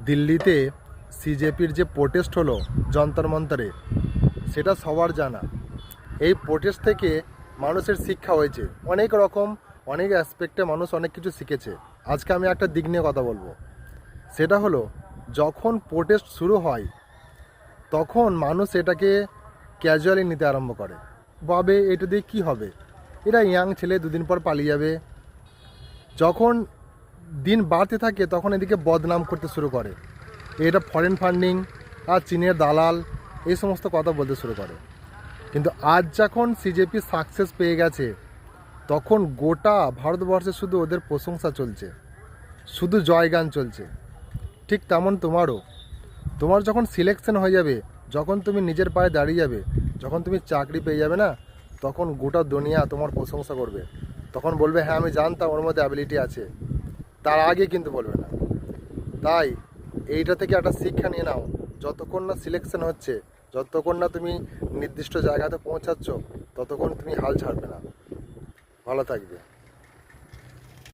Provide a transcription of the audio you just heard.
দিল্লিতে সিজেপির যে প্রোটেস্ট হলো যন্তর মন্তরে, সেটা সবার জানা। এই প্রোটেস্ট থেকে মানুষের শিক্ষা হয়েছে অনেক রকম, অনেক অ্যাসপেক্টে মানুষ অনেক কিছু শিখেছে। আজকে আমি একটা দিক নিয়ে কথা বলবো, সেটা হলো যখন প্রোটেস্ট শুরু হয় তখন মানুষ এটাকে ক্যাজুয়ালি নিতে আরম্ভ করে, ভাবে এটা দিয়ে কী হবে, এরা ইয়াং ছেলে দুদিন পর পালিয়ে যাবে। যখন দিন বাড়তে থাকে তখন এদিকে বদনাম করতে শুরু করে, এটা ফরেন ফান্ডিং আর চীনের দালাল, এই সমস্ত কথা বলতে শুরু করে। কিন্তু আজ যখন সিজেপি সাকসেস পেয়ে গেছে তখন গোটা ভারতবর্ষে শুধু ওদের প্রশংসা চলছে, শুধু জয়গান চলছে। ঠিক তেমন তোমার যখন সিলেকশন হয়ে যাবে, যখন তুমি নিজের পায়ে দাঁড়িয়ে যাবে, যখন তুমি চাকরি পেয়ে যাবে না, তখন গোটা দুনিয়া তোমার প্রশংসা করবে। তখন বলবে হ্যাঁ আমি জানতাম ওর মধ্যে অ্যাবিলিটি আছে, তার আগে কিন্তু বলবে না। তাই এইটা থেকে একটা শিক্ষা নিয়ে নাও, যতক্ষণ না সিলেকশন হচ্ছে, যতক্ষণ না তুমি নির্দিষ্ট জায়গাতে পৌঁছাচ্ছ, ততক্ষণ তুমি হাল ছাড়বে না। ভালো থাকবে।